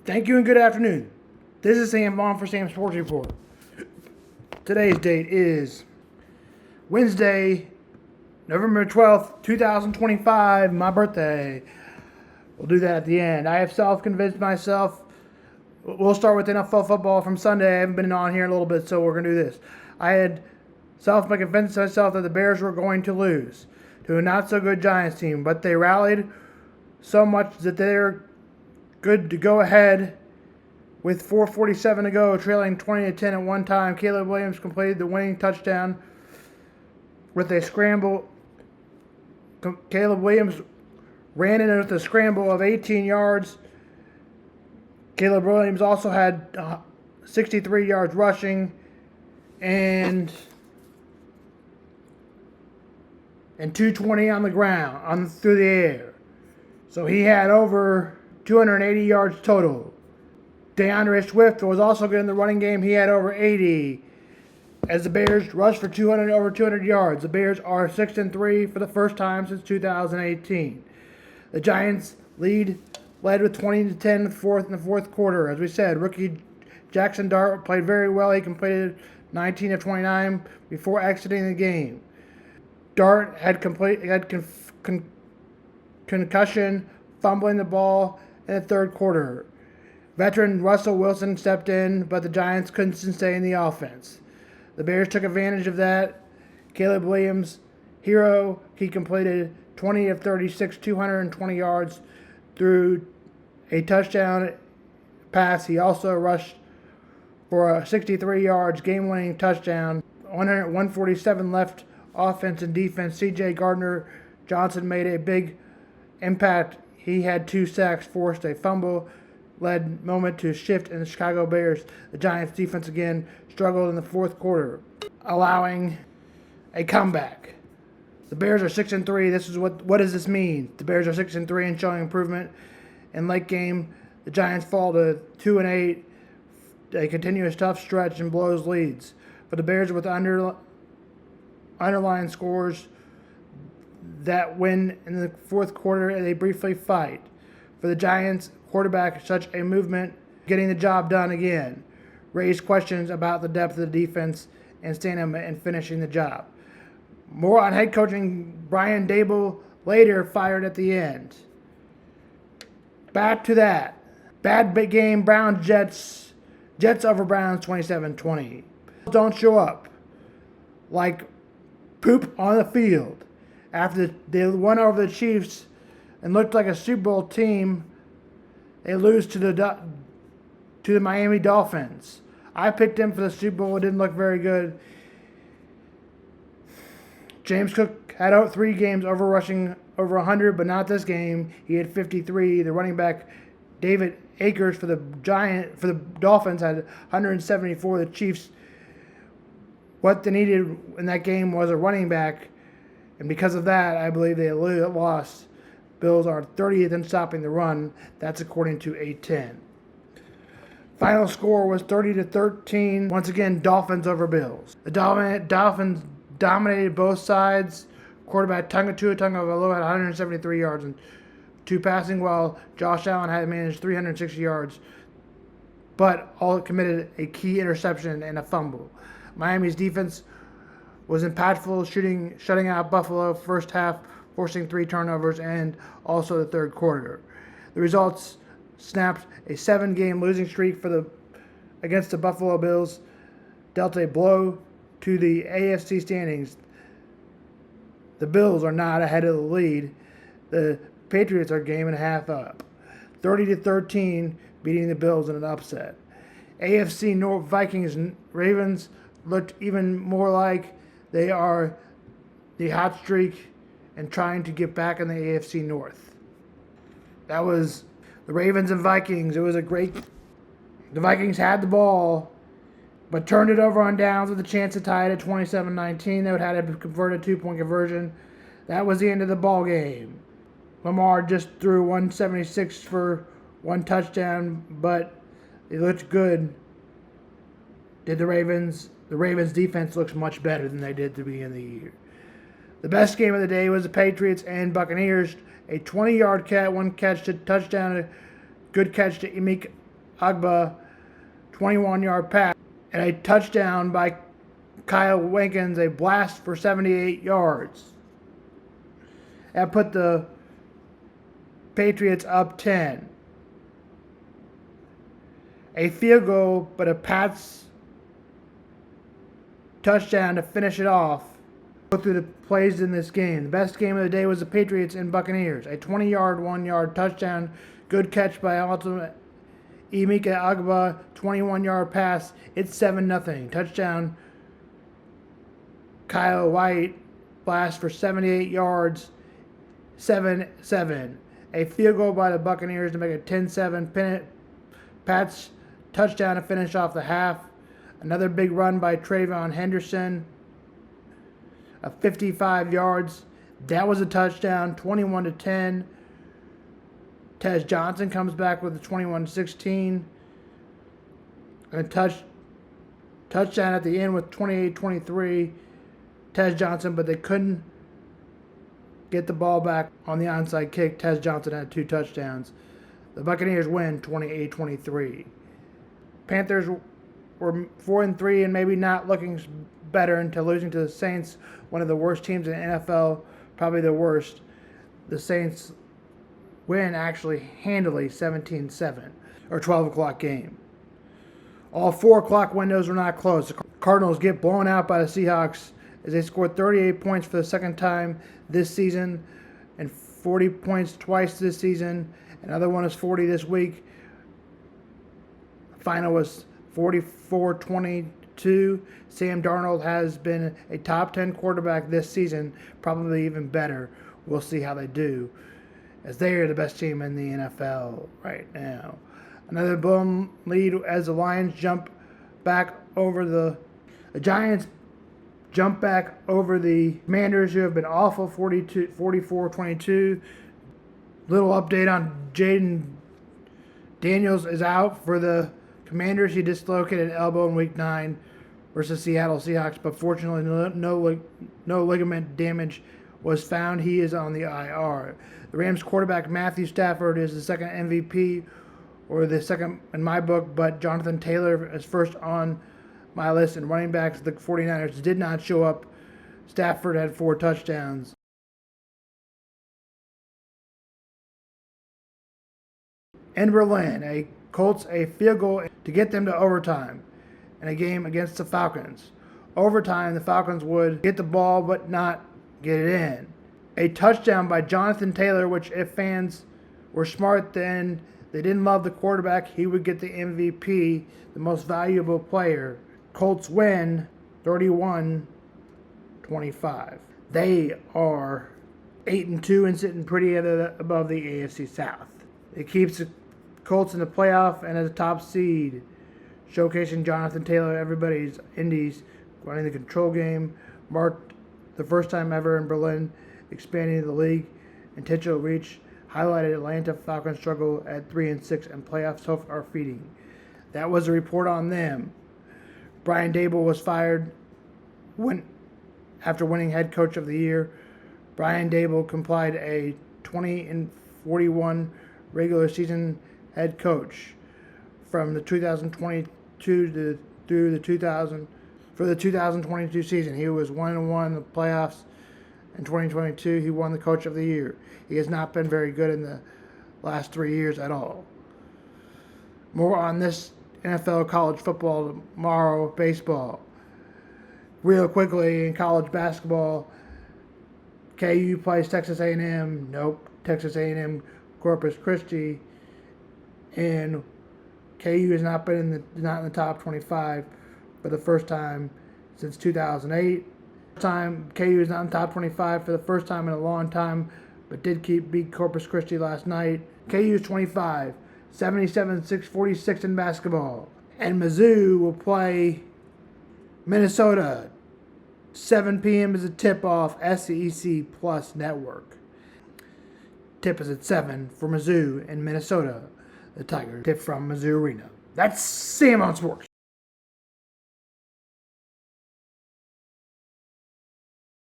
Thank you and good afternoon. This is Sam Vaughn for Sam Sports Report. Today's date is Wednesday, November 12th, 2025, my birthday. We'll do that at the end. I have self-convinced myself. We'll start with NFL football from Sunday. I haven't been on here in a little bit, so we're going to do this. I had self-convinced myself that the Bears were going to lose to a not-so-good Giants team, but they rallied so much that they're good to go ahead with 4:47 to go, trailing 20-10 at one time. Caleb Williams completed the winning touchdown with a scramble. Caleb Williams ran in with a scramble of 18 yards. Caleb Williams also had 63 yards rushing and 220 on the ground, through the air. So he had over 280 yards total. DeAndre Swift was also good in the running game. He had over 80. As the Bears rushed for over 200 yards. The Bears are 6-3 for the first time since 2018. The Giants led with 20-10 in the fourth quarter. As we said, rookie Jaxon Dart played very well. He completed 19 of 29 before exiting the game. Dart had concussion, fumbling the ball in the third quarter. Veteran Russell Wilson stepped in, but the Giants couldn't sustain the offense. The Bears took advantage of that. Caleb Williams, hero, he completed 20 of 36, 220 yards through a touchdown pass. He also rushed for a 63 yards game-winning touchdown. 147 left offense and defense. C.J. Gardner-Johnson made a big impact. He had 2 sacks, forced a fumble-led moment to shift in the Chicago Bears. The Giants defense again struggled in the fourth quarter, allowing a comeback. The Bears are 6-3. This is what does this mean? The Bears are 6-3 and showing improvement in late game. The Giants fall to 2-8. A continuous tough stretch and blows leads. For the Bears with underlying scores that win in the fourth quarter, they briefly fight. For the Giants, quarterback, such a movement, getting the job done again, raised questions about the depth of the defense and stamina in finishing the job. More on head coaching. Bran Daboll later fired at the end. Back to that. Bad big game, Browns Jets. Jets over Browns 27-20. Don't show up like poop on the field. After they won over the Chiefs and looked like a Super Bowl team, they lose to the Miami Dolphins. I picked them for the Super Bowl. It didn't look very good. James Cook had 3 games rushing over 100, but not this game. He had 53. The running back David Akers for the Dolphins had 174. The Chiefs, what they needed in that game was a running back, and because of that, I believe they lost. Bills are 30th in stopping the run. That's according to A10. Final score was 30-13. Once again, Dolphins over Bills. The Dolphins dominated both sides. Quarterback Tua Tagovailoa had 173 yards and 2 passing, while Josh Allen had managed 360 yards, but all committed a key interception and a fumble. Miami's defense was impactful, shutting out Buffalo first half, forcing 3 turnovers, and also the third quarter. The results snapped a 7-game losing streak against the Buffalo Bills, dealt a blow to the AFC standings. The Bills are not ahead of the lead. The Patriots are a game and a half up. 30-13, beating the Bills in an upset. AFC North Vikings Ravens looked even more like they are the hot streak and trying to get back in the AFC North. That was the Ravens and Vikings. It was the Vikings had the ball, but turned it over on downs with a chance to tie it at 27-19. They would have had to convert a 2-point conversion. That was the end of the ball game. Lamar just threw 176 for 1 touchdown, but it looked good. Did the Ravens? The Ravens defense looks much better than they did to begin the year. The best game of the day was the Patriots and Buccaneers. A 20-yard one catch to touchdown, a good catch to Agba, 21-yard pass, and a touchdown by Kyle Winkins, a blast for 78 yards. That put the Patriots up 10. A field goal, but a Pats touchdown to finish it off. Go through the plays in this game. The best game of the day was the Patriots and Buccaneers. A 20-yard, 1-yard touchdown. Good catch by Emeka Agba. 21-yard pass. It's 7-0. Touchdown. Kyle White. Blast for 78 yards. 7-7. A field goal by the Buccaneers to make it 10-7. Pats touchdown to finish off the half. Another big run by Trayvon Henderson of 55 yards. That was a touchdown, 21-10. Tez Johnson comes back with a 21-16. And a touchdown at the end with 28-23. Tez Johnson, but they couldn't get the ball back on the onside kick. Tez Johnson had 2 touchdowns. The Buccaneers win 28-23. Panthers were 4-3 and maybe not looking better until losing to the Saints, one of the worst teams in the NFL, probably the worst. The Saints win actually handily 17-7, or 12 o'clock game. All 4 o'clock windows were not closed. The Cardinals get blown out by the Seahawks as they scored 38 points for the second time this season and 40 points twice this season. Another one is 40 this week. The final was 44-22. Sam Darnold has been a top 10 quarterback this season, probably even better. We'll see how they do, as they are the best team in the NFL right now. Another blown lead as the Lions jump back over the Giants jump back over the Commanders, who have been awful, 44-22. Little update on Jaden Daniels is out for the Commanders. He dislocated an elbow in Week 9 versus Seattle Seahawks, but fortunately no ligament damage was found. He is on the IR. The Rams quarterback Matthew Stafford is the second MVP, or the second in my book, but Jonathan Taylor is first on my list, and running backs the 49ers did not show up. Stafford had 4 touchdowns. In Berlin, a Colts a field goal to get them to overtime in a game against the Falcons. Overtime, the Falcons would get the ball but not get it in. A touchdown by Jonathan Taylor, which if fans were smart then, they didn't love the quarterback, he would get the MVP, the most valuable player. Colts win 31-25. They are 8-2 and sitting pretty above the AFC South. It keeps the Colts in the playoff and as a top seed, showcasing Jonathan Taylor, everybody's Indies, running the control game, marked the first time ever in Berlin, expanding the league, intentional reach, highlighted Atlanta Falcons struggle at 3-6 and playoffs hope are feeding. That was a report on them. Bran Daboll was fired after winning head coach of the year. Bran Daboll complied a 20-41 regular season head coach from the 2022 through the 2022 season. He was 1-1 in the playoffs. In 2022, he won the coach of the year. He has not been very good in the last 3 years at all. More on this NFL, college football tomorrow, baseball. Real quickly, in college basketball, KU plays Texas A&M. Nope. Texas A&M, Corpus Christi, and KU has not been not in the top 25 for the first time since 2008. KU is not in the top 25 for the first time in a long time, but did beat Corpus Christi last night. KU is 25, 77-46 in basketball, and Mizzou will play Minnesota. 7 p.m. is a tip-off, SEC Plus Network. Tip is at 7 for Mizzou in Minnesota. The Tigers tip from Mizzou Arena. That's Sam on Sports.